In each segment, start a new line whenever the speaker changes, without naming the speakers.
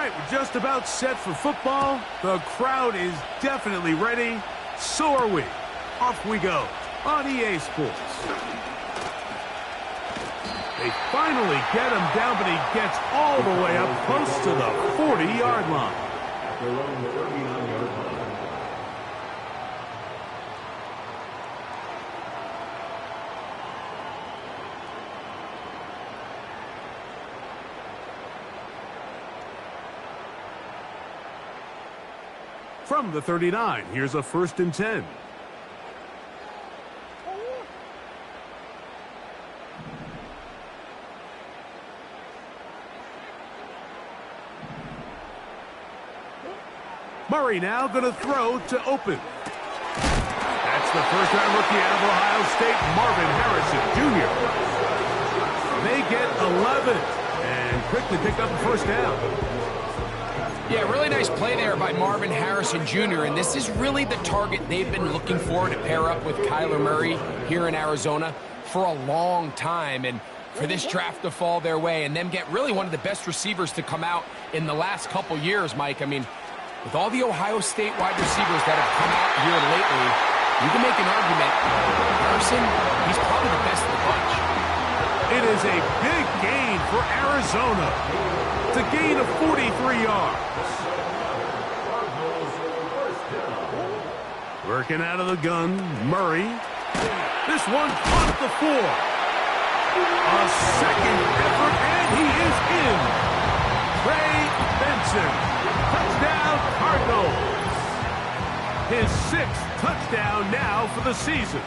right, we're just about set for football. The crowd is definitely ready. So are we. Off we go on EA Sports. They finally get him down, but he gets all the way up close to the 40-yard line.
Their own 39-yard line.
From the 39, here's a 1st and 10. Murray now going to throw to open. That's the first-round rookie out of Ohio State, Marvin Harrison Jr. They get 11 and quickly pick up the first down.
Yeah, really nice play there by Marvin Harrison Jr., and this is really the target they've been looking for to pair up with Kyler Murray here in Arizona for a long time, and for this draft to fall their way and them get really one of the best receivers to come out in the last couple years, Mike. I mean, with all the Ohio State wide receivers that have come out here lately, you can make an argument. Harrison, he's probably the best of the bunch.
It is a big gain for Arizona. It's a gain of 43 yards. Working out of the gun, Murray. This one caught the 4. A second effort, and he is in. Trey Benson. Touchdown, Cardinals. His 6th touchdown now for the season.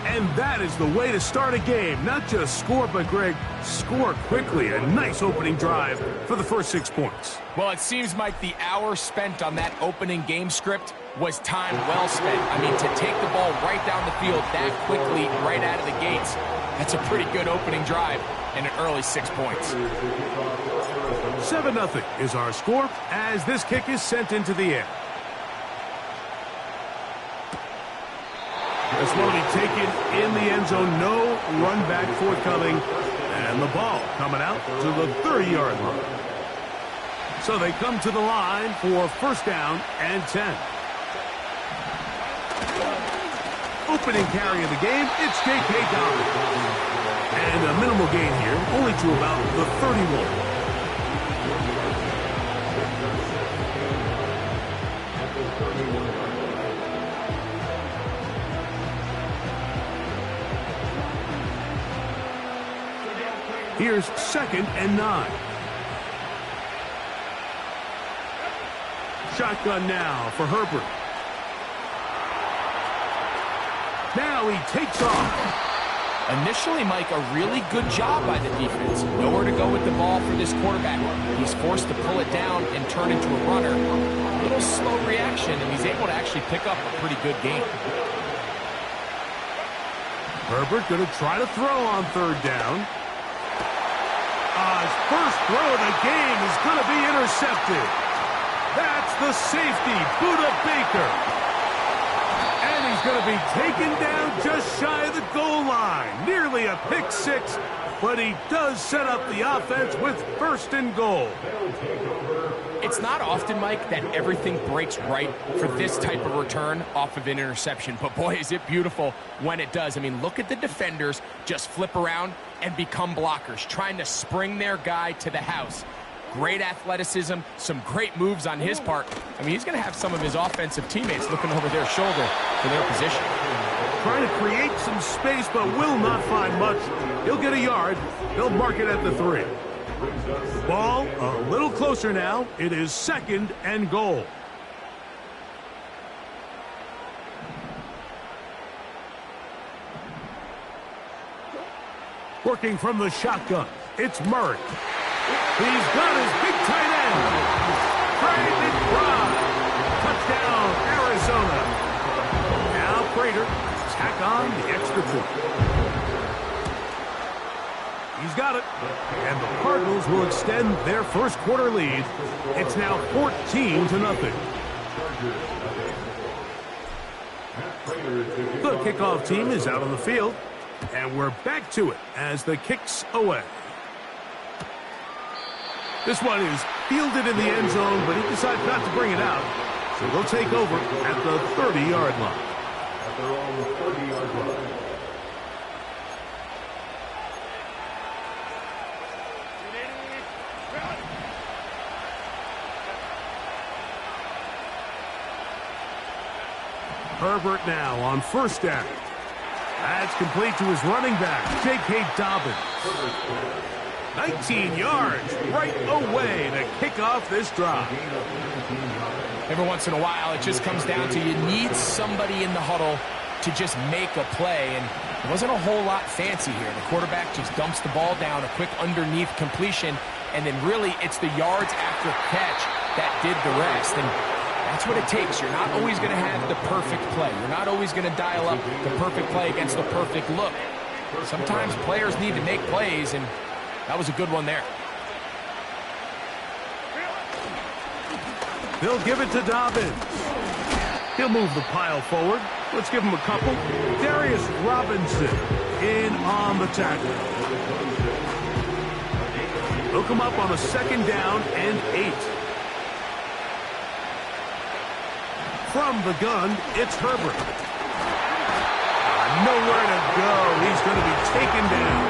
And that is the way to start a game. Not just score, but, Greg, score quickly. A nice opening drive for the first 6 points.
Well, it seems like the hour spent on that opening game script was time well spent. I mean, to take the ball right down the field that quickly, right out of the gates, that's a pretty good opening drive and an early 6 points.
7-0 is our score as this kick is sent into the air. This one will be taken in the end zone. No run back forthcoming. And the ball coming out to the 30-yard line. So they come to the line for 1st down and 10. Opening carry of the game, it's J.K. Dobbins. And a minimal gain here, only to about the 31. Here's 2nd and 9. Shotgun now for Herbert. Now he takes off.
Initially, Mike, a really good job by the defense. Nowhere to go with the ball for this quarterback. He's forced to pull it down and turn into a runner. A little slow reaction, and he's able to actually pick up a pretty good game.
Herbert going to try to throw on 3rd down. His first throw of the game is going to be intercepted. That's the safety, Budda Baker. And he's going to be taken down just shy of the goal line. Nearly a pick 6, but he does set up the offense with 1st and goal.
It's not often, Mike, that everything breaks right for this type of return off of an interception. But, boy, is it beautiful when it does. I mean, look at the defenders just flip around and become blockers, trying to spring their guy to the house. Great athleticism, some great moves on his part. I mean, he's going to have some of his offensive teammates looking over their shoulder for their position.
Trying to create some space, but will not find much. He'll get a yard. He'll mark it at the 3. Ball a little closer now. It is 2nd and goal. Working from the shotgun, it's Murray. He's got his big tight end. Trey McBride. Touchdown, Arizona. Now Prater tack on the extra point. He's got it. And the Cardinals will extend their first quarter lead. It's now 14-0. The kickoff team is out on the field. And we're back to it as the kick's away. This one is fielded in the end zone, but he decides not to bring it out. So they'll take over at the 30-yard line.
At their own 30-yard line.
Herbert now on first down. That's complete to his running back, J.K. Dobbins. 19 yards right away to kick off this drive.
Every once in a while, it just comes down to you need somebody in the huddle to just make a play, and it wasn't a whole lot fancy here. The quarterback just dumps the ball down, a quick underneath completion, and then really it's the yards after catch that did the rest. And that's what it takes. You're not always going to have the perfect play. You're not always going to dial up the perfect play against the perfect look. Sometimes players need to make plays, and that was a good one there.
They'll give it to Dobbins. He'll move the pile forward. Let's give him a couple. Darius Robinson in on the tackle. They'll come up on a second down and 8. From the gun, it's Herbert. Nowhere to go. He's going to be taken down.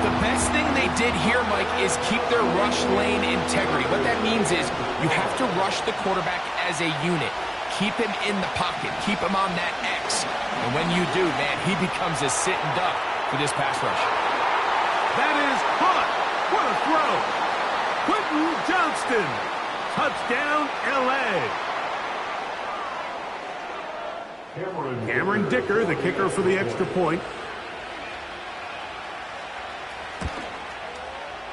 The best thing they did here, Mike, is keep their rush lane integrity. What that means is you have to rush the quarterback as a unit. Keep him in the pocket. Keep him on that X. And when you do, man, he becomes a sitting duck for this pass rush.
That is caught. What a throw. Quentin Johnston. Touchdown, L.A. Cameron Dicker, the kicker for the extra point.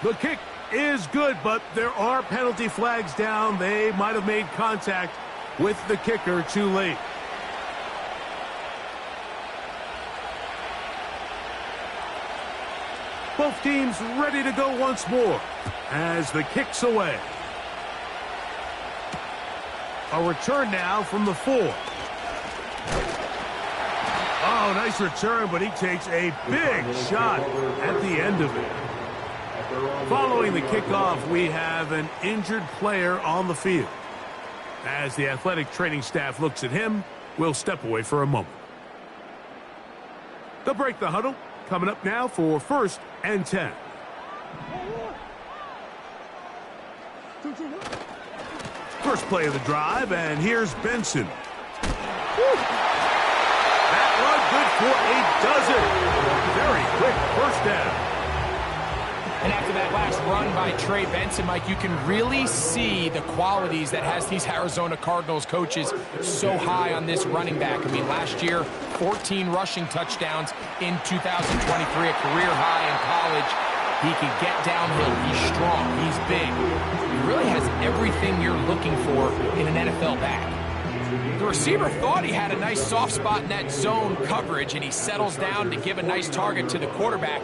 The kick is good, but there are penalty flags down. They might have made contact with the kicker too late. Both teams ready to go once more as the kick's away. A return now from the 4. Oh, nice return, but he takes a big shot at the end of it. Following the kickoff, we have an injured player on the field. As the athletic training staff looks at him, we'll step away for a moment. They'll break the huddle. Coming up now for 1st and 10. First play of the drive, and here's Benson. That one good for a dozen. Very quick first down.
And after that last run by Trey Benson, Mike, you can really see the qualities that has these Arizona Cardinals coaches so high on this running back. I mean, last year, 14 rushing touchdowns in 2023, a career high in college. He can get downhill. He's strong. He's big. He really has everything you're looking for in an NFL back. The receiver thought he had a nice soft spot in that zone coverage, and he settles down to give a nice target to the quarterback.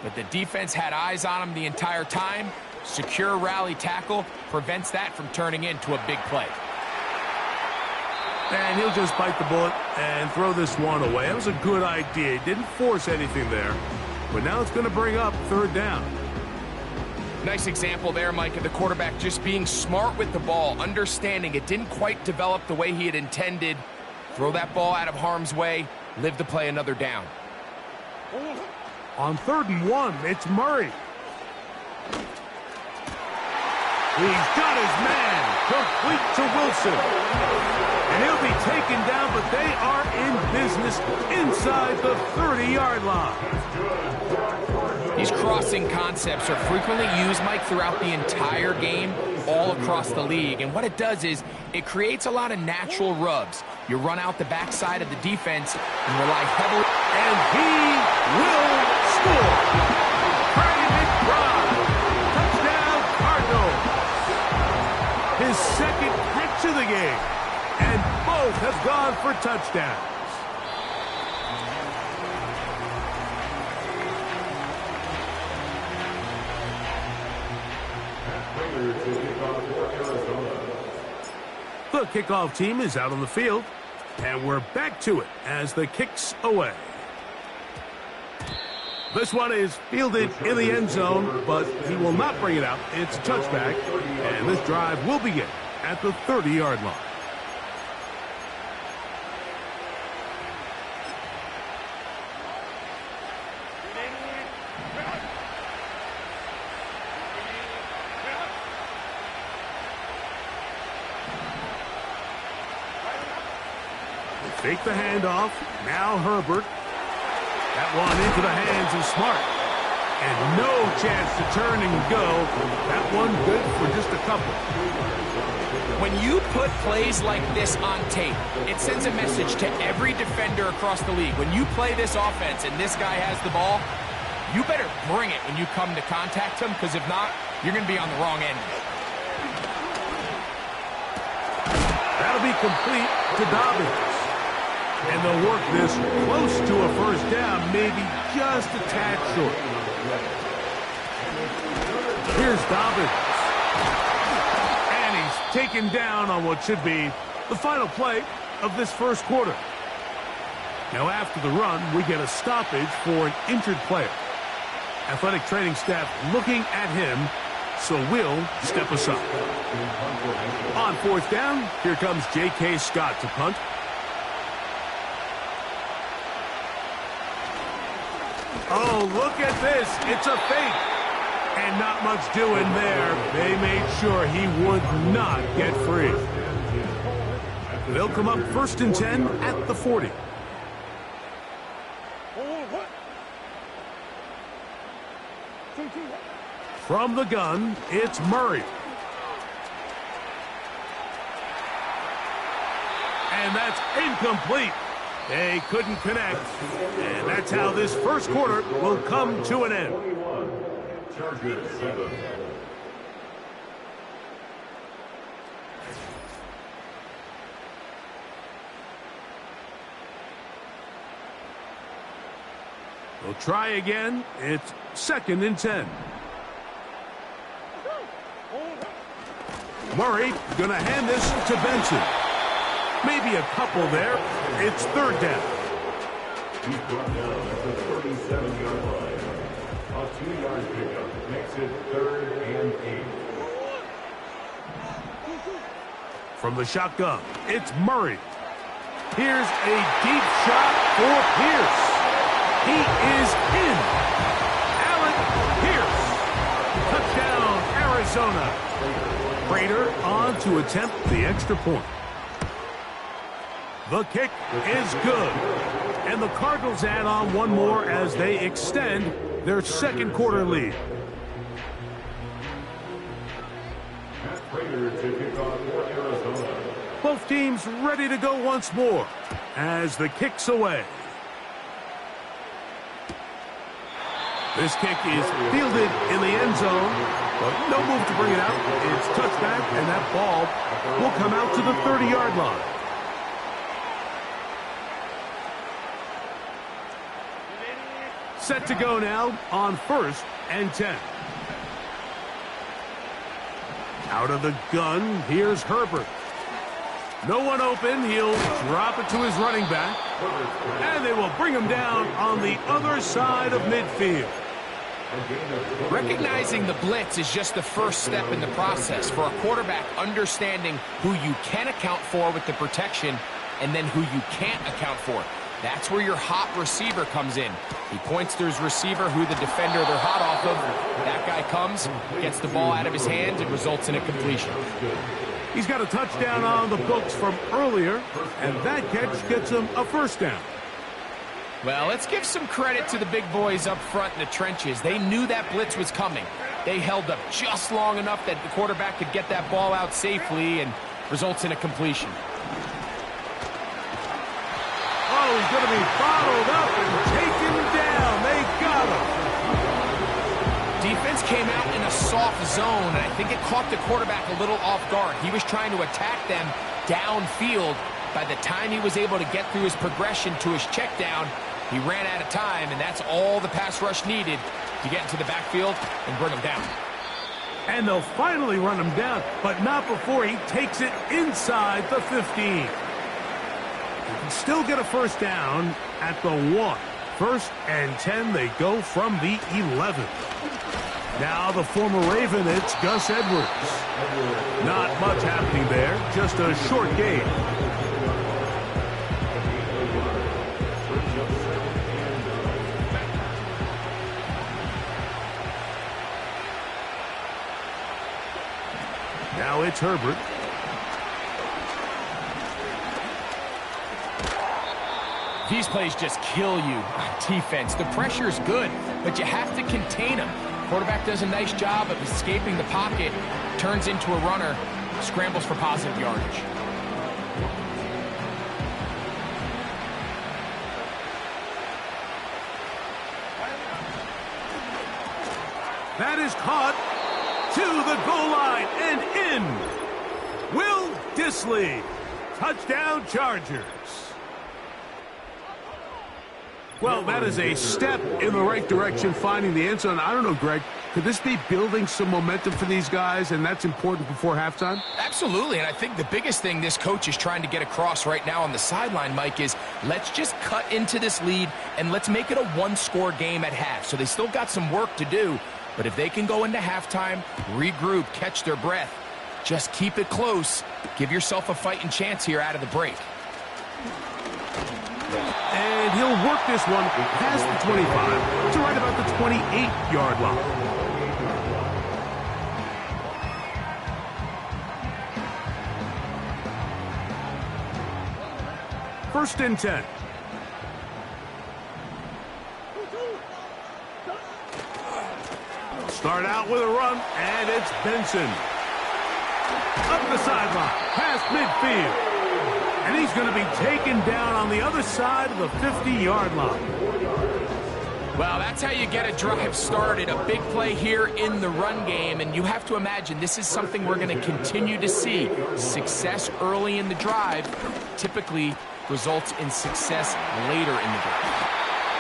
But the defense had eyes on him the entire time. Secure rally tackle prevents that from turning into a big play.
And he'll just bite the bullet and throw this one away. That was a good idea. He didn't force anything there. But now it's going to bring up 3rd down.
Nice example there, Mike, of the quarterback just being smart with the ball, understanding it didn't quite develop the way he had intended. Throw that ball out of harm's way, live to play another down.
On 3rd and 1, it's Murray. He's got his man, complete to Wilson. And he'll be taken down, but they are in business inside the 30-yard line.
These crossing concepts are frequently used, Mike, throughout the entire game, all across the league. And what it does is it creates a lot of natural rubs. You run out the backside of the defense and rely heavily.
And he will score. Private drive. Touchdown, Cardinals. His 2nd catch of the game. And both have gone for touchdowns. The kickoff team is out on the field, and we're back to it as the kick's away. This one is fielded in the end zone, but he will not bring it out. It's a touchback, and this drive will begin at the 30-yard line. Fake the handoff. Now Herbert. That one into the hands of Smart. And no chance to turn and go. That one good for just a couple.
When you put plays like this on tape, it sends a message to every defender across the league. When you play this offense and this guy has the ball, you better bring it when you come to contact him, because if not, you're going to be on the wrong end.
That'll be complete to Dobbins. And they'll work this close to a first down, maybe just a tad short. Here's Dobbins. And he's taken down on what should be the final play of this first quarter. Now after the run, we get a stoppage for an injured player. Athletic training staff looking at him, so we'll step aside. On fourth down, here comes J.K. Scott to punt. Oh, look at this. It's a fake. And not much doing there. They made sure he would not get free. They'll come up 1st and 10 at the 40. From the gun, it's Murray. And that's incomplete. They couldn't connect, and that's how this first quarter will come to an end.
Chargers 7.
They'll try again. It's 2nd and 10. Murray going to hand this to Benson. Maybe a couple there. It's 3rd down.
He's brought down at the 37-yard line. A 2-yard pickup makes it 3rd and 8.
From the shotgun, it's Murray. Here's a deep shot for Pierce. He is in. Alec Pierce. Touchdown, Arizona. Prater on to attempt the extra point. The kick is good. And the Cardinals add on one more as they extend their second quarter lead.
Prater to kick off for Arizona.
Both teams ready to go once more as the kick's away. This kick is fielded in the end zone, but no move to bring it out. It's touchback, and that ball will come out to the 30-yard line. Set to go now on 1st and 10. Out of the gun, here's Herbert. No one open. He'll drop it to his running back. And they will bring him down on the other side of midfield.
Recognizing the blitz is just the first step in the process for a quarterback, understanding who you can account for with the protection and then who you can't account for. That's where your hot receiver comes in. He points to his receiver, who the defender they're hot off of. That guy comes, gets the ball out of his hands, and results in a completion.
He's got a touchdown on the books from earlier, and that catch gets him a first down.
Well, let's give some credit to the big boys up front in the trenches. They knew that blitz was coming. They held up just long enough that the quarterback could get that ball out safely, and results in a completion.
Oh, he's going to be bottled up and taken down. They got him.
Defense came out in a soft zone, and I think it caught the quarterback a little off guard. He was trying to attack them downfield. By the time he was able to get through his progression to his check down, he ran out of time, and that's all the pass rush needed to get into the backfield and bring him down.
And they'll finally run him down, but not before he takes it inside the 15. He can still get a first down at the 1. First and 10, they go from the 11. Now the former Raven, it's Gus Edwards. Not much happening there, just a short gain. Now it's Herbert.
These plays just kill you on defense. The pressure's good, but you have to contain them. Quarterback does a nice job of escaping the pocket, turns into a runner, scrambles for positive yardage.
That is caught to the goal line and in. Will Dissly. Touchdown Chargers. Well, that is a step in the right direction, finding the end zone. I don't know, Greg, could this be building some momentum for these guys, and that's important before halftime?
Absolutely, and I think the biggest thing this coach is trying to get across right now on the sideline, Mike, is let's just cut into this lead, and let's make it a one-score game at half. So they still got some work to do, but if they can go into halftime, regroup, catch their breath, just keep it close, give yourself a fighting chance here out of the break.
And he'll work this one past the 25 to right about the 28-yard line. First and 10. Start out with a run, and it's Benson. Up the sideline, past midfield. And he's going to be taken down on the other side of the 50-yard line.
Well, that's how you get a drive started. A big play here in the run game. And you have to imagine this is something we're going to continue to see. Success early in the drive typically results in success later in the drive.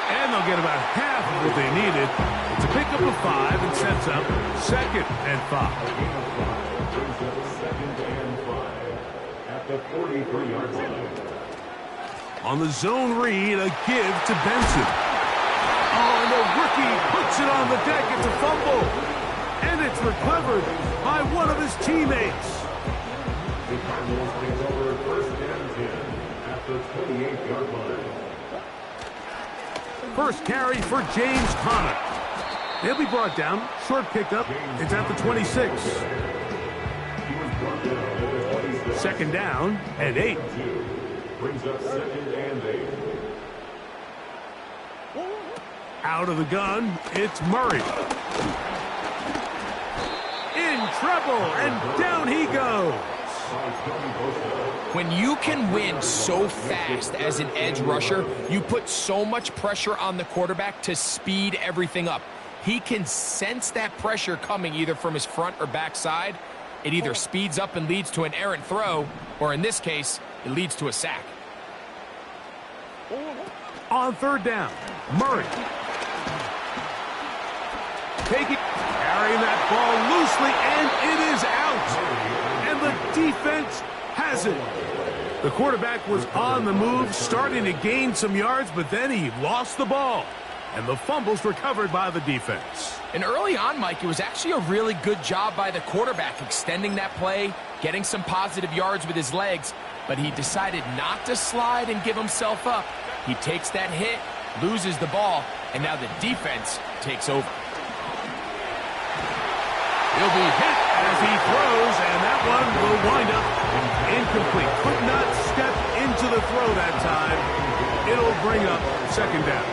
And they'll get about half of what they needed. It's a pickup of 5 and sets up 2nd and 5.
The 43-yard line.
On the zone read, a give to Benson. Oh, and the rookie puts it on the deck. It's a fumble. And it's recovered by one of his teammates.
The Cardinals take over first and 10 at the 28-yard line.
First carry for James Conner. He'll be brought down. Short pickup. It's at the 26.
He was brought down at the 26.
Second down and 8.
Brings up 2nd and 8.
Out of the gun, it's Murray. In trouble, and down he goes.
When you can win so fast as an edge rusher, you put so much pressure on the quarterback to speed everything up. He can sense that pressure coming either from his front or back side. It either speeds up and leads to an errant throw, or in this case, it leads to a sack.
On third down, Murray. Carrying that ball loosely, and it is out. And the defense has it. The quarterback was on the move, starting to gain some yards, but then he lost the ball. And the fumble's recovered by the defense.
And early on, Mike, it was actually a really good job by the quarterback extending that play, getting some positive yards with his legs, but he decided not to slide and give himself up. He takes that hit, loses the ball, and now the defense takes over.
He'll be hit as he throws, and that one will wind up incomplete. Could not step into the throw that time. It'll bring up 2nd down.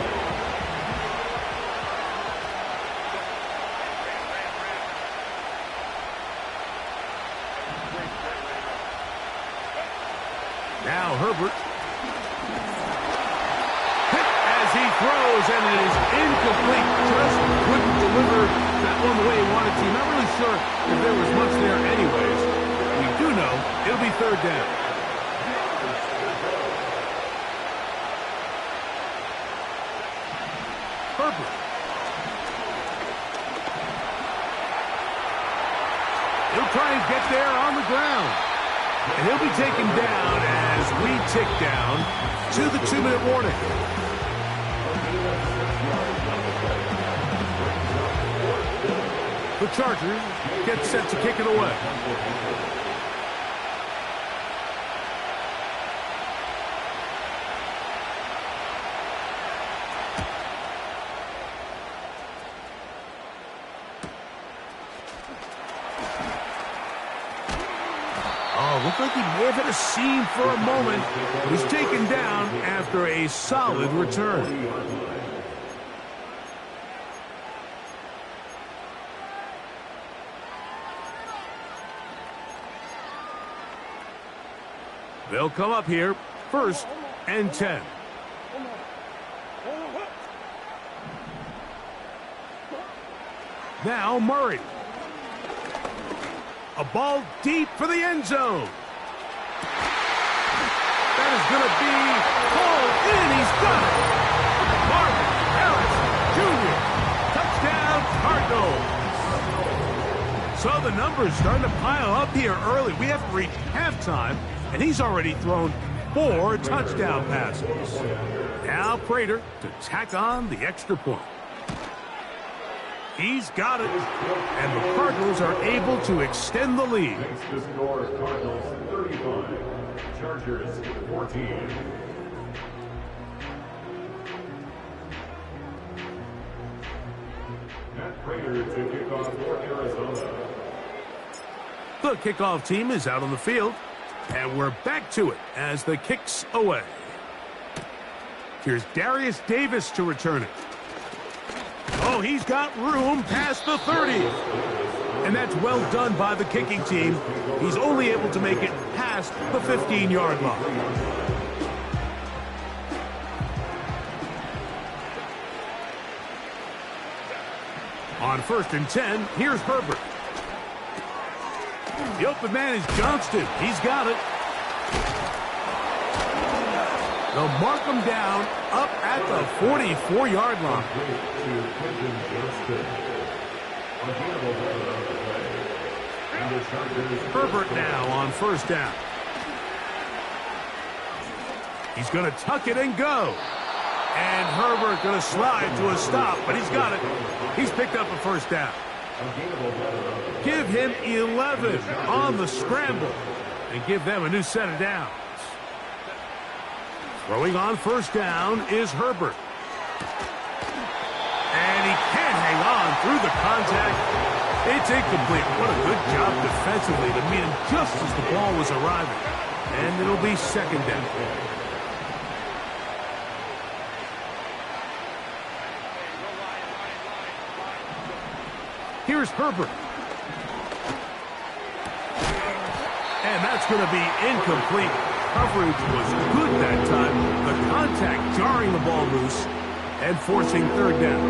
Now Herbert. Hit as he throws, and it is incomplete. Just couldn't deliver that one the way he wanted to. Not really sure if there was much there anyways. We do know it'll be 3rd down. Herbert. He'll try and get there on the ground. And he'll be taken down as we tick down to the 2-minute warning. The Chargers get set to kick it away. Oh, looked like he may have hit a seam for a moment. He's taken down after a solid return. They'll come up here, 1st and 10. Now Murray. A ball deep for the end zone. That is going to be hauled in. He's got it. Marvin Harrison Jr. Touchdown, Cardinals. So the numbers starting to pile up here early. We haven't reached halftime, and he's already thrown 4 touchdown passes. Now Prater to tack on the extra point. He's got it, and the Cardinals are able to extend the lead.
Makes the score Cardinals 35, Chargers 14. Matt Prater to kick off for Arizona.
The kickoff team is out on the field, and we're back to it as the kick's away. Here's Darius Davis to return it. Oh, he's got room past the 30. And that's well done by the kicking team. He's only able to make it past the 15-yard line. On 1st and 10, here's Herbert. The open man is Johnston. He's got it. They'll mark him down up at the 44-yard line. Herbert now on 1st down. He's going to tuck it and go. And Herbert going to slide to a stop, but he's got it. He's picked up a 1st down. Give him 11 on the scramble and give them a new set of downs. Throwing on 1st down is Herbert. And he can't hang on through the contact. It's incomplete. What a good job defensively to meet him just as the ball was arriving. And it'll be 2nd down. Here's Herbert. And that's going to be incomplete. Coverage was good that time. The contact jarring the ball loose and forcing 3rd down.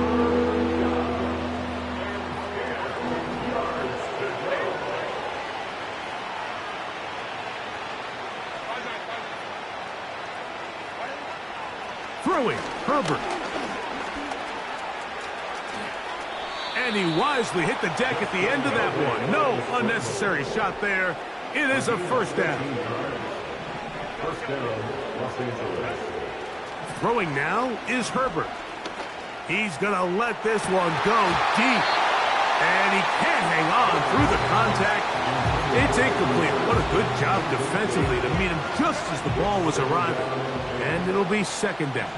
Throwing, Herbert. And he wisely hit the deck at the end of that one. No unnecessary shot there. It is a 1st down.
1st down, Los Angeles.
Throwing now is Herbert. He's going to let this one go deep. And he can't hang on through the contact. It's incomplete. What a good job defensively to meet him just as the ball was arriving. And it'll be 2nd down.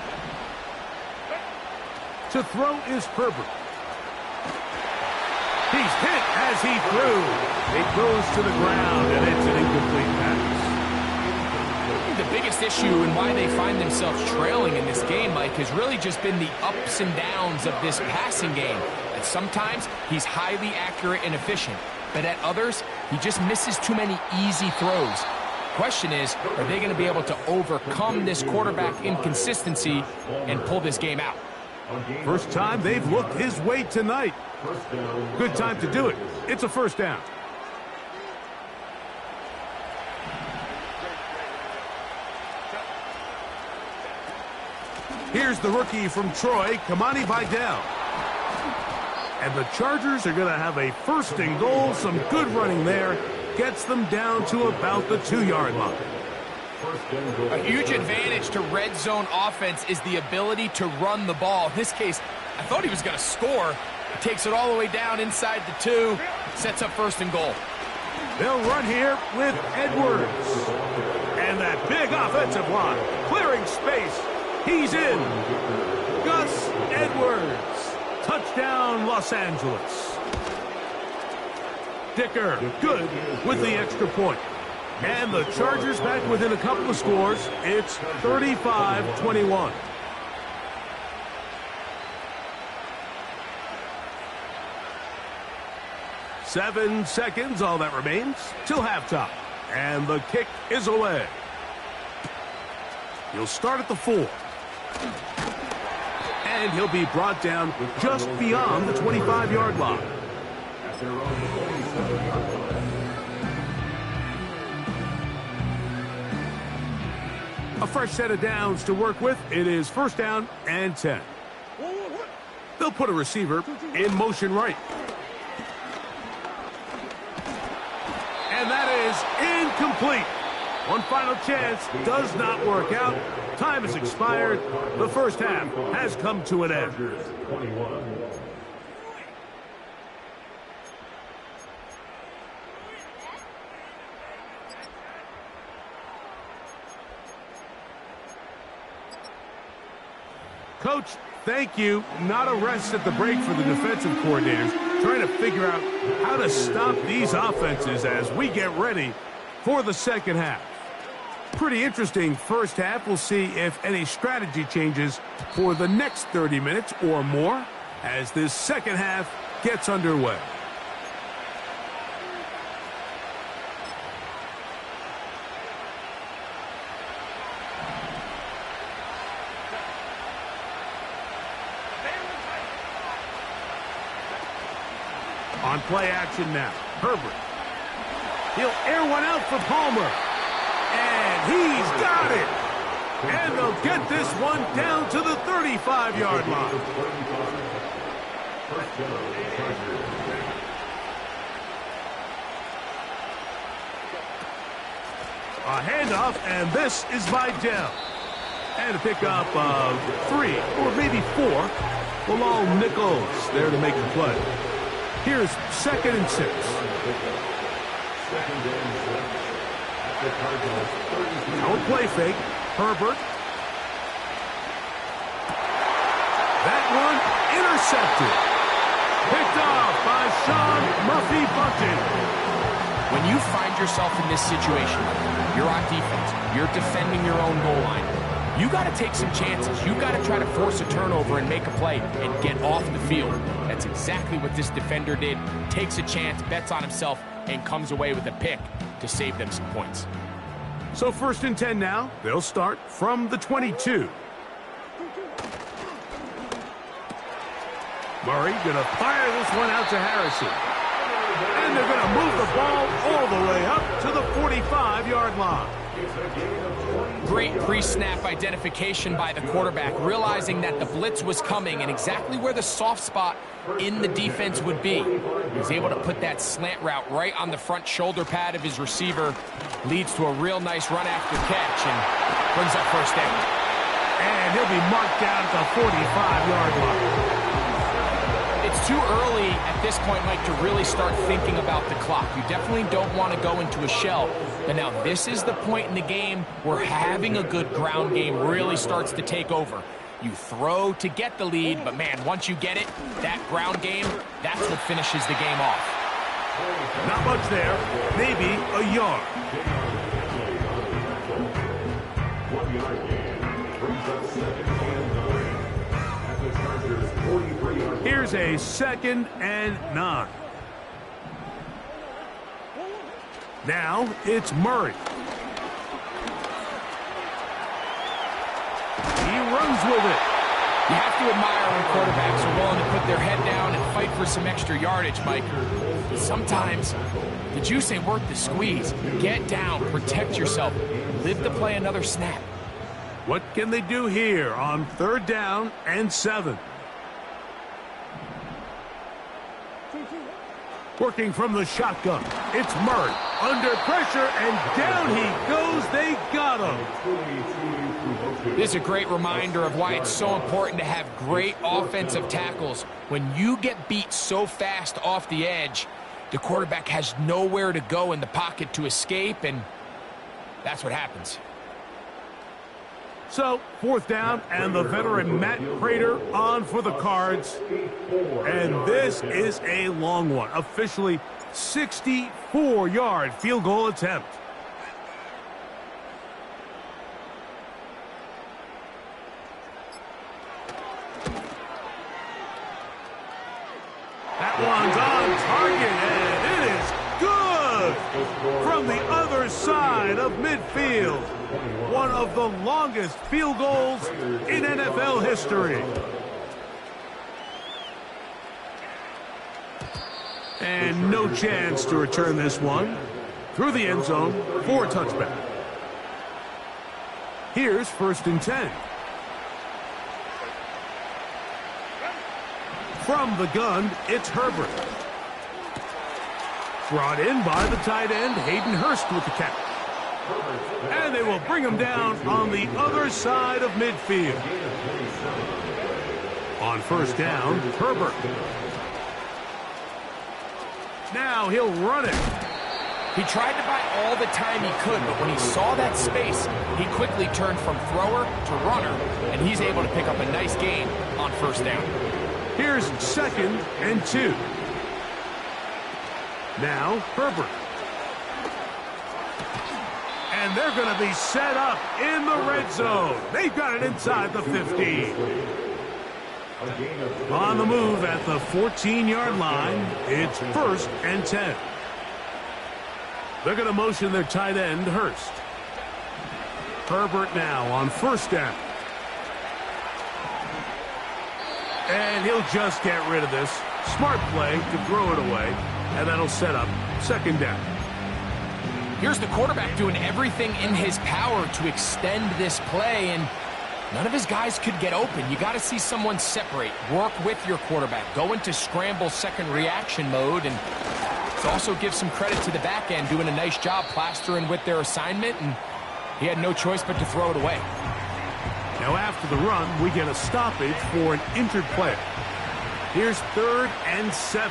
To throw is Herbert. He's hit as he threw. It goes to the ground, and it's an incomplete pass.
The biggest issue and why they find themselves trailing in this game, Mike, has really just been the ups and downs of this passing game. And sometimes he's highly accurate and efficient, but at others, he just misses too many easy throws. Question is, are they going to be able to overcome this quarterback inconsistency and pull this game out?
First time they've looked his way tonight. Good time to do it. It's a 1st down. Here's the rookie from Troy, Kamani Vidal. And the Chargers are going to have a 1st and goal. Some good running there. Gets them down to about the 2-yard line.
First and goal.
A huge advantage to red zone offense is the ability to run the ball. In this case, I thought he was going to score. He takes it all the way down inside the 2, sets up first and goal.
They'll run here with Edwards. And that big offensive line, clearing space. He's in. Gus Edwards. Touchdown, Los Angeles. Dicker, good with the extra point. And the Chargers back within a couple of scores. It's 35-21. Seven seconds, all that remains, till halftime. And the kick is away. He'll start at the 4. And he'll be brought down just beyond the 25-yard line.
At their own 27-yard line.
A fresh set of downs to work with. It is first down and 10. They'll put a receiver in motion right. And that is incomplete. One final chance does not work out. Time has expired. The first half has come to an end.
21.
Coach, thank you. Not a rest at the break for the defensive coordinators, trying to figure out how to stop these offenses as we get ready for the second half. Pretty interesting first half. We'll see if any strategy changes for the next 30 minutes or more as this second half gets underway. On play action now, Herbert. He'll air one out for Palmer. And he's got it. And they'll get this one down to the 35-yard line.
First down, Chargers.
A handoff, and this is by Dell. And a pickup of 3 or maybe 4. Bilal Nichols there to make the play. Here's second and 6. Now a play fake. Herbert. That one intercepted. Picked off by Sean Murphy Bunting.
When you find yourself in this situation, you're on defense, you're defending your own goal line, you got to take some chances. You got to try to force a turnover and make a play and get off the field. That's exactly what this defender did. Takes a chance, bets on himself, and comes away with a pick to save them some points.
So first and 10 now. They'll start from the 22. Murray going to fire this one out to Harrison. And they're going to move the ball all the way up to the 45-yard line.
Great pre-snap identification by the quarterback, realizing that the blitz was coming and exactly where the soft spot in the defense would be. He was able to put that slant route right on the front shoulder pad of his receiver. Leads to a real nice run after catch and brings up first down.
And he'll be marked down at the 45-yard line.
It's too early at this point, Mike, to really start thinking about the clock. You definitely don't want to go into a shell. But now this is the point in the game where having a good ground game really starts to take over. You throw to get the lead, but man, once you get it, that ground game, that's what finishes the game off.
Not much there, maybe a yard.
1-yard gain brings up second and 9 at the Chargers' 43-yard line.
Here's a second and 9. Now it's Murray. He runs with it.
You have to admire when quarterbacks are willing to put their head down and fight for some extra yardage, Mike. But sometimes the juice ain't worth the squeeze. Get down, protect yourself, live to play another snap.
What can they do here on third down and 7? Working from the shotgun, it's Murray. Under pressure, and down he goes. They got got him.
This is a great reminder of why it's so important to have great offensive tackles. When you get beat so fast off the edge, the quarterback has nowhere to go in the pocket to escape, and that's what happens.
So, 4th down, and the veteran Matt Prater on for the Cards. And this is a long one. Officially 64-yard field goal attempt. That one's on target, and it is good! From the other side of midfield. One of the longest field goals in NFL history. And no chance to return this one. Through the end zone for a touchback. Here's 1st and 10. From the gun, it's Herbert. Brought in by the tight end, Hayden Hurst with the catch. And they will bring him down on the other side of midfield. On 1st down, Herbert. Now he'll run it.
He tried to buy all the time he could, but when he saw that space, he quickly turned from thrower to runner, and he's able to pick up a nice gain on 1st down.
Here's 2nd and 2. Now Herbert. And they're going to be set up in the red zone. They've got it inside the 15. On the move at the 14-yard line, it's 1st and 10. They're going to motion their tight end, Hurst. Herbert now on 1st down. And he'll just get rid of this. Smart play to throw it away, and that'll set up 2nd down.
Here's the quarterback doing everything in his power to extend this play, and none of his guys could get open. You got to see someone separate, work with your quarterback, go into scramble second reaction mode, and to also give some credit to the back end doing a nice job plastering with their assignment, and he had no choice but to throw it away.
Now after the run, we get a stoppage for an injured player. Here's 3rd and 7.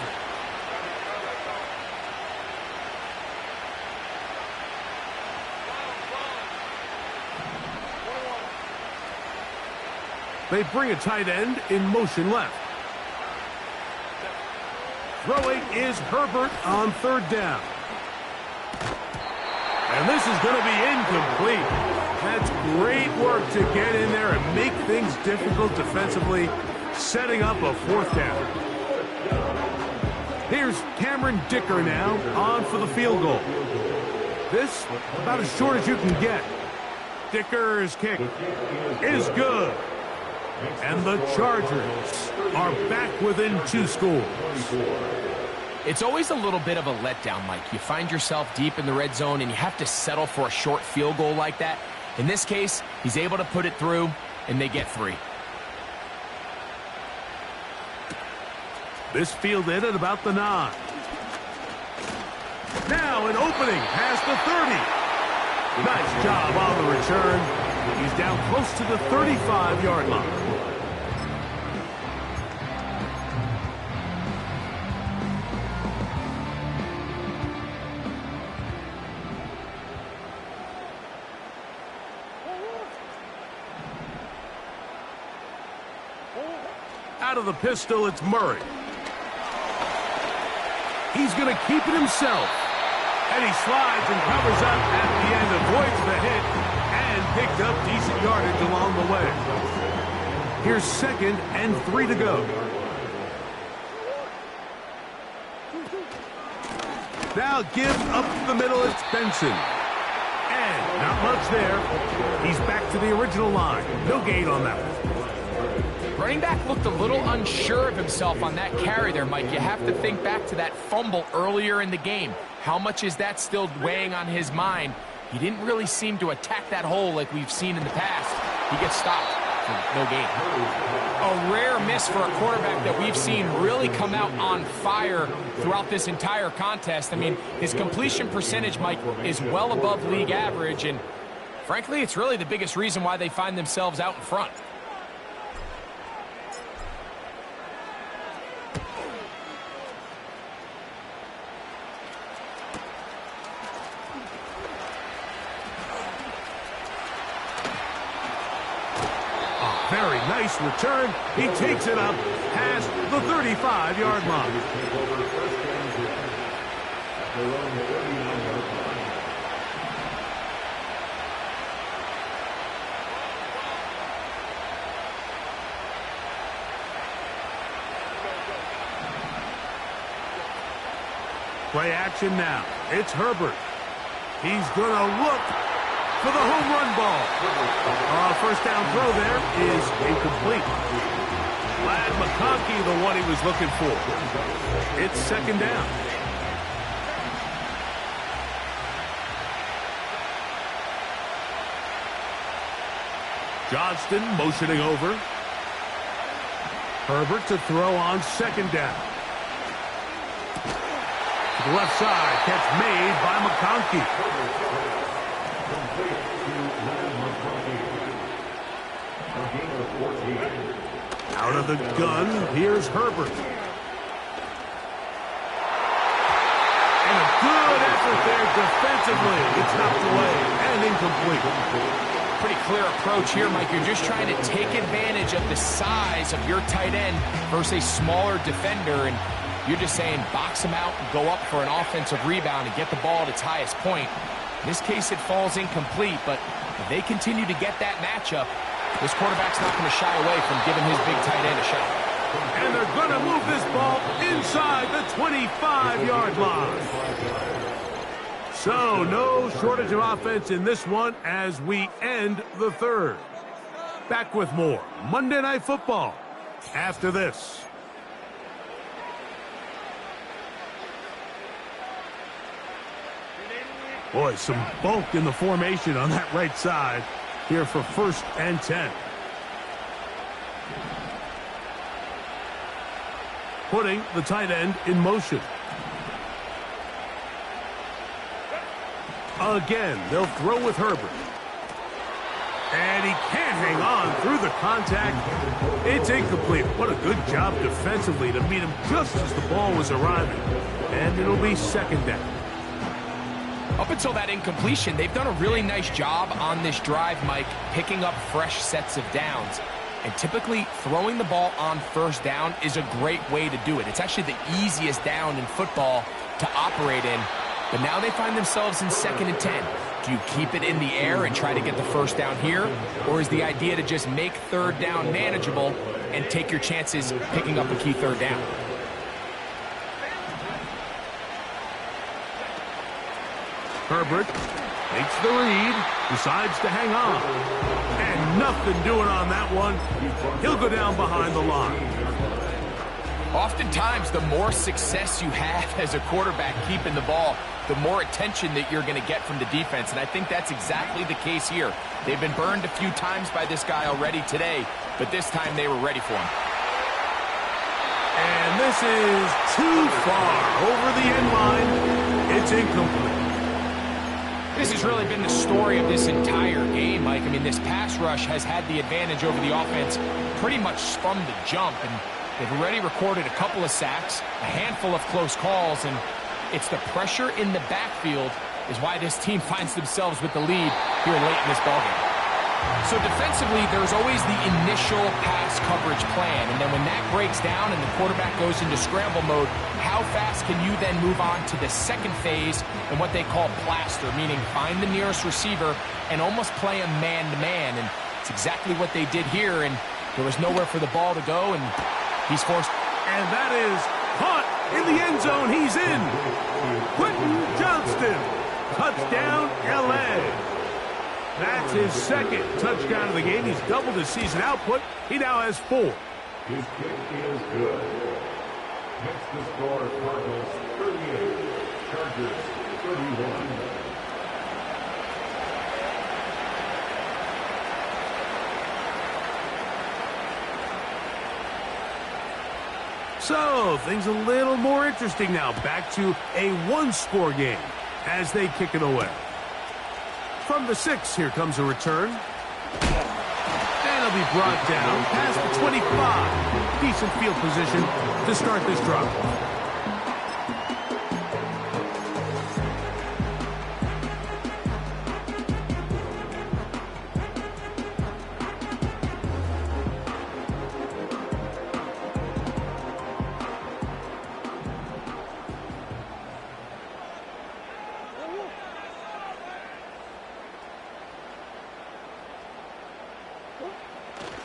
They bring a tight end in motion left. Throwing is Herbert on 3rd down. And this is going to be incomplete. That's great work to get in there and make things difficult defensively, setting up a 4th down. Here's Cameron Dicker now on for the field goal. This about as short as you can get. Dicker's kick is good. And the Chargers are back within 2 scores.
It's always a little bit of a letdown, Mike. You find yourself deep in the red zone and you have to settle for a short field goal like that. In this case, he's able to put it through, and they get 3.
This fielded at about the 9. Now an opening past the 30. Nice job on the return. He's down close to the 35-yard line. Out of the pistol, it's Murray. He's going to keep it himself. And he slides and covers up at the end, avoids the hit, and picked up decent yardage along the way. Here's 2nd and 3 to go. Now give up the middle, it's Benson. And not much there. He's back to the original line. No gain on that one.
Running back looked a little unsure of himself on that carry there, Mike. You have to think back to that fumble earlier in the game. How much is that still weighing on his mind? He didn't really seem to attack that hole like we've seen in the past. He gets stopped for no gain. A rare miss for a quarterback that we've seen really come out on fire throughout this entire contest. I mean, his completion percentage, Mike, is well above league average, and Frankly, it's really the biggest reason why they find themselves out in front.
Very nice return. He takes it up past the 35-yard line. Play action now. It's Herbert. He's going to look for the home run ball. First down throw there is incomplete. Lac Az, the one he was looking for. It's second down. Johnston motioning over. Herbert to throw on second down. To the left side, catch made by McConkey. Out of the gun, here's Herbert. And a good effort there defensively. It's knocked away and incomplete.
Pretty clear approach here, Mike. You're just trying to take advantage of the size of your tight end versus a smaller defender, and you're just saying box him out and go up for an offensive rebound and get the ball at its highest point. In this case, it falls incomplete, but if they continue to get that matchup, this quarterback's not going to shy away from giving his big tight end a shot.
And they're going to move this ball inside the 25-yard line. So, no shortage of offense in this one as we end the third. Back with more Monday Night Football after this. Boy, some bulk in the formation on that right side here for 1st and 10. Putting the tight end in motion. Again, they'll throw with Herbert. And he can't hang on through the contact. It's incomplete. What a good job defensively to meet him just as the ball was arriving. And it'll be second down.
Up until that incompletion, they've done a really nice job on this drive, Mike, picking up fresh sets of downs. And typically, throwing the ball on first down is a great way to do it. It's actually the easiest down in football to operate in. But now they find themselves in 2nd and 10. Do you keep it in the air and try to get the first down here? Or is the idea to just make 3rd down manageable and take your chances picking up a key 3rd down?
Herbert makes the read, decides to hang on. And nothing doing on that one. He'll go down behind the line.
Oftentimes, the more success you have as a quarterback keeping the ball, the more attention that you're going to get from the defense. And I think that's exactly the case here. They've been burned a few times by this guy already today, but this time they were ready for him.
And this is too far over the end line. It's incomplete.
This has really been the story of this entire game, Mike. I mean, this pass rush has had the advantage over the offense pretty much from the jump, and they've already recorded a couple of sacks, a handful of close calls, and it's the pressure in the backfield is why this team finds themselves with the lead here late in this ballgame. So defensively, there's always the initial pass coverage plan, and then when that breaks down and the quarterback goes into scramble mode, how fast can you then move on to the second phase and what they call plaster, meaning find the nearest receiver and almost play a man-to-man, and it's exactly what they did here, and there was nowhere for the ball to go, and he's forced.
And that is caught in the end zone. He's in. Quentin Johnston. Touchdown, L.A. That's his 2nd touchdown of the game. He's doubled his season output. He now has 4.
His kick is good. Next to score, Cardinals 38, Chargers 31.
So, things a little more interesting now. Back to a one-score game as they kick it away. From the 6, here comes a return. And he'll be brought down past the 25. Decent field position to start this drive.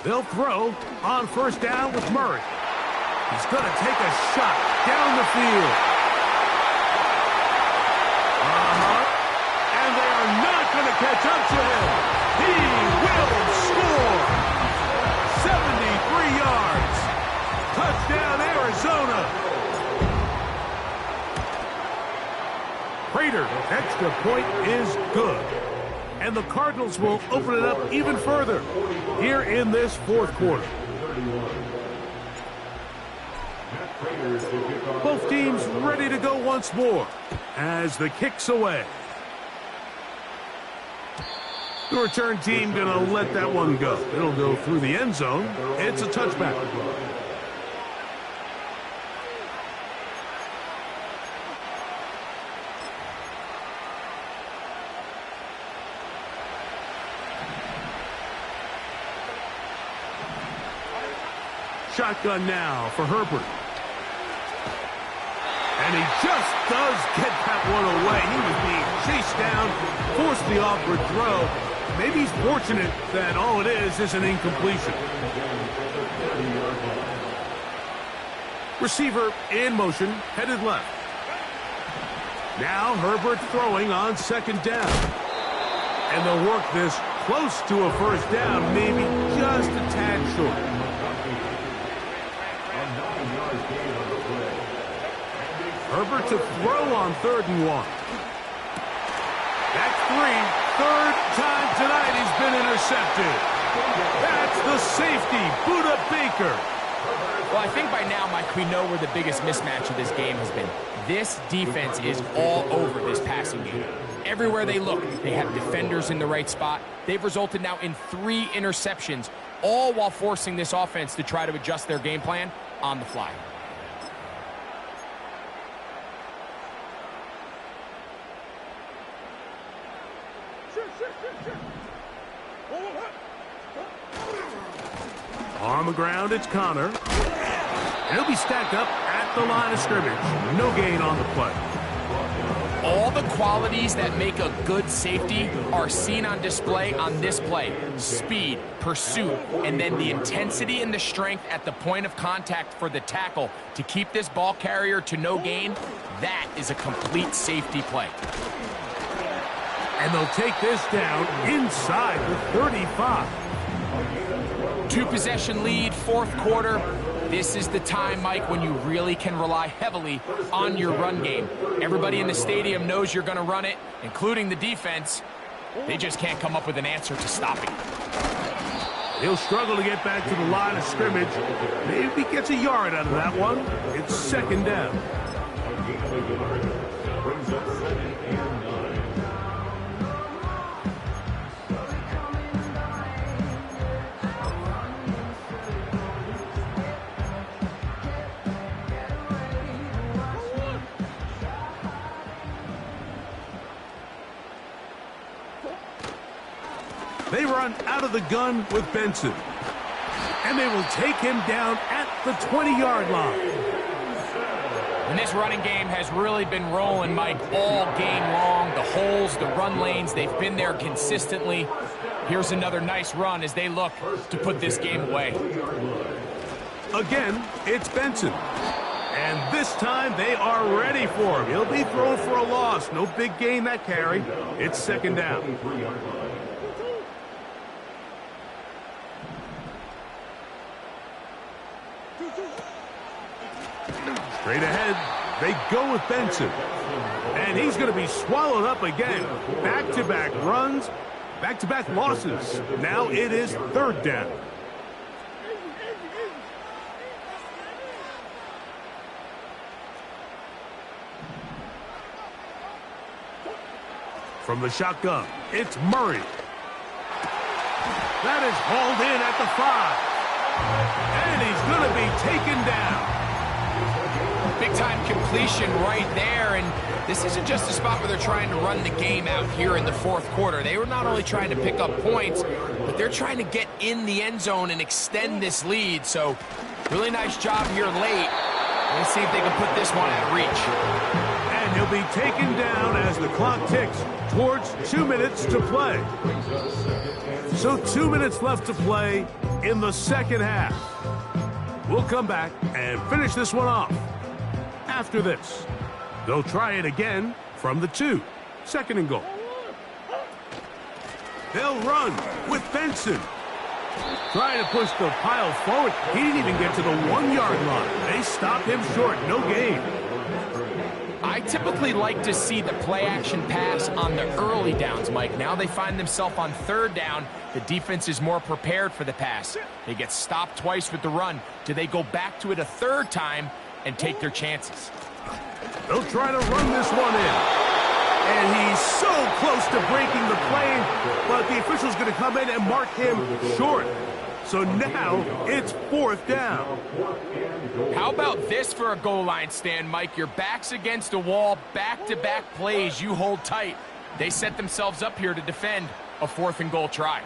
They'll throw on first down with Murray. He's going to take a shot down the field. And they are not going to catch up to him. He will score. 73 yards. Touchdown, Arizona. Prater, extra point is good. And the Cardinals will open it up even further here in this fourth quarter. Both teams ready to go once more as the kick's away. The return team going to let that one go. It'll go through the end zone. It's a touchback. Shotgun now for Herbert. And he just does get that one away. He was being chased down, forced the awkward throw. Maybe he's fortunate that all it is an incompletion. Receiver in motion, headed left. Now Herbert throwing on second down. And they'll work this close to a first down, maybe just a tad short. Herbert to throw on 3rd and 1. That's 3. Third time tonight he's been intercepted. That's the safety, Buda Baker.
Well, I think by now, Mike, we know where the biggest mismatch of this game has been. This defense is all over this passing game. Everywhere they look, they have defenders in the right spot. They've resulted now in 3 interceptions, all while forcing this offense to try to adjust their game plan on the fly.
On the ground, it's Connor. And he'll be stacked up at the line of scrimmage. No gain on the play.
All the qualities that make a good safety are seen on display on this play. Speed, pursuit, and then the intensity and the strength at the point of contact for the tackle to keep this ball carrier to no gain. That is a complete safety play.
And they'll take this down inside the 35.
2-possession lead, fourth quarter. This is the time, Mike, when you really can rely heavily on your run game. Everybody in the stadium knows you're going to run it, including the defense. They just can't come up with an answer to stop it.
He'll struggle to get back to the line of scrimmage. Maybe gets a yard out of that one. It's second down.
Brings up 2nd and 9.
They run out of the gun with Benson. And they will take him down at the 20-yard line.
And this running game has really been rolling, Mike, all game long. The holes, the run lanes, they've been there consistently. Here's another nice run as they look to put this game away.
Again, it's Benson. And this time they are ready for him. He'll be thrown for a loss. No big gain that carry. It's second down. Straight ahead, they go with Benson. And he's going to be swallowed up again. Back-to-back runs, back-to-back losses. Now it is third down. from the shotgun. It's Murray. That is hauled in at the 5. And he's going to be taken down.
Big-time completion right there, and this isn't just a spot where they're trying to run the game out here in the fourth quarter. They were not only trying to pick up points, but they're trying to get in the end zone and extend this lead. So, really nice job here late. Let's see if they can put this one out of reach.
And he'll be taken down as the clock ticks towards 2 minutes to play. So 2 minutes left to play in the second half. We'll come back and finish this one off. After this, they'll try it again from the 2. Second and goal. They'll run with Benson. Trying to push the pile forward. He didn't even get to the 1-yard line. They stopped him short. No gain.
I typically like to see the play-action pass on the early downs, Mike. Now they find themselves on third down. The defense is more prepared for the pass. They get stopped twice with the run. Do they go back to it a third time and take their chances?
They'll try to run this one in. And he's so close to breaking the plane, but the official's going to come in and mark him short. So now it's fourth down.
How about this for a goal line stand, Mike? Your back's against the wall, back-to-back plays, you hold tight. They set themselves up here to defend a 4th and goal try.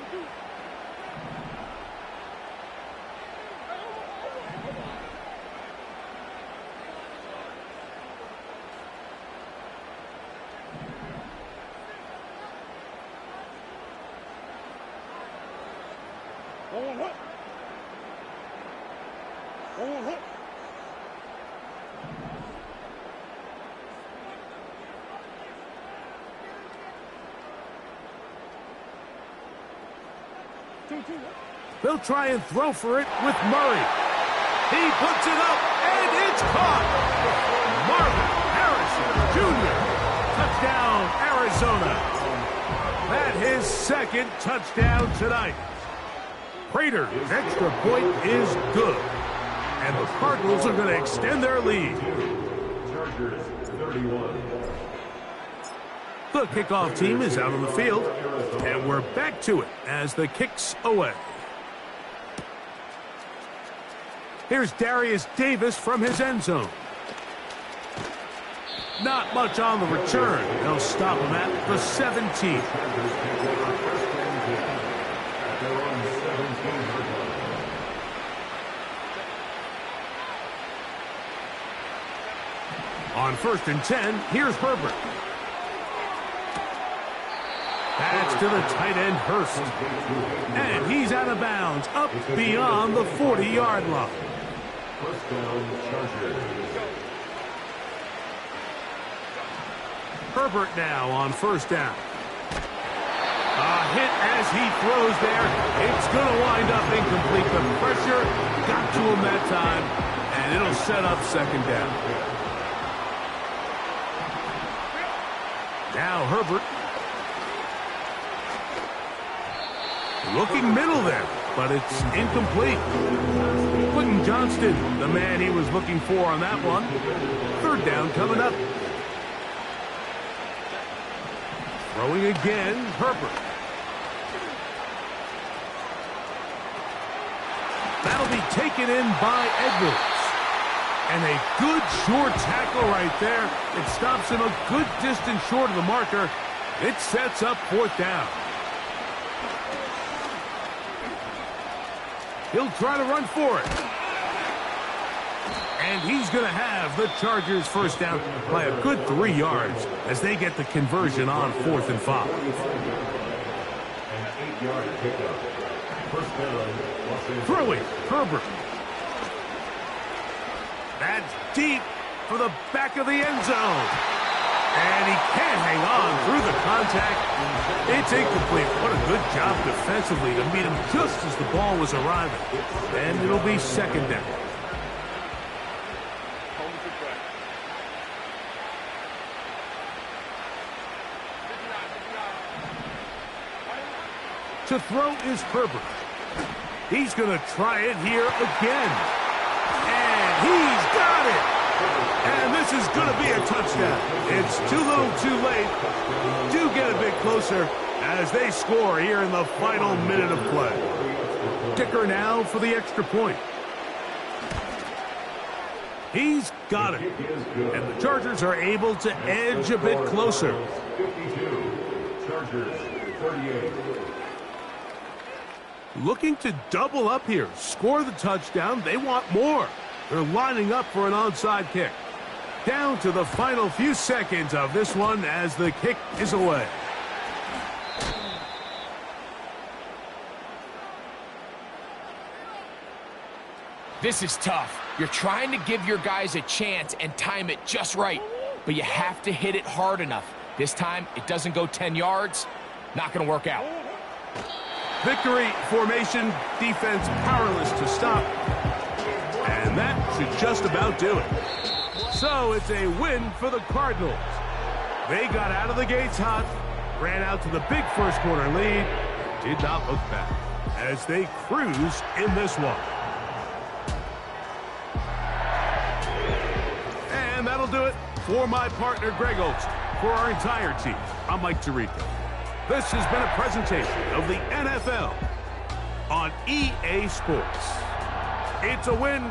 They'll try and throw for it with Murray. He puts it up, and it's caught. Marvin Harrison Jr. Touchdown, Arizona. That his second touchdown tonight. Prater's extra point is good. And the Cardinals are going to extend their lead.
Chargers 31.
The kickoff team is out on the field, and we're back to it as the kick's away. Here's Darius Davis from his end zone. Not much on the return. They'll stop him at the 17. On 1st and 10, here's Herbert. That's to the tight end, Hurst. And he's out of bounds, up beyond the 40-yard line.
First down, Chargers.
Herbert now on 1st down. A hit as he throws there. It's going to wind up incomplete. The pressure got to him that time, and it'll set up 2nd down. Now Herbert. Looking middle there, but it's incomplete. Quentin Johnston, the man he was looking for on that one. 3rd down coming up. Throwing again, Herbert. That'll be taken in by Edwards. And a good short tackle right there. It stops him a good distance short of the marker. It sets up 4th down. He'll try to run for it. And he's going to have the Chargers 1st down by a good 3 yards as they get the conversion on 4th and 5.
An 8-yard pickup. First down, Los Angeles.
Throwing, Herbert. That's deep for the back of the end zone. And he can't hang on through the contact. It's incomplete. What a good job defensively to meet him just as the ball was arriving. And it'll be 2nd down. To throw is Herbert. He's going to try it here again. And he's got it. And this is going to be a touchdown. It's too little too late. Do get a bit closer as they score here in the final minute of play. Kicker now for the extra point. He's got it. And the Chargers are able to edge a bit closer.
52. Chargers 38.
Looking to double up here. Score the touchdown. They want more. They're lining up for an onside kick. Down to the final few seconds of this one as the kick is away.
This is tough. You're trying to give your guys a chance and time it just right, but you have to hit it hard enough. This time, it doesn't go 10 yards. Not going to work out.
Victory formation, defense powerless to stop. And that should just about do it. So it's a win for the Cardinals. They got out of the gates hot, ran out to the big first quarter lead, did not look back as they cruise in this one. And that'll do it for my partner Greg Olson. For our entire team, I'm Mike Tirico. This has been a presentation of the NFL on EA Sports. It's a win.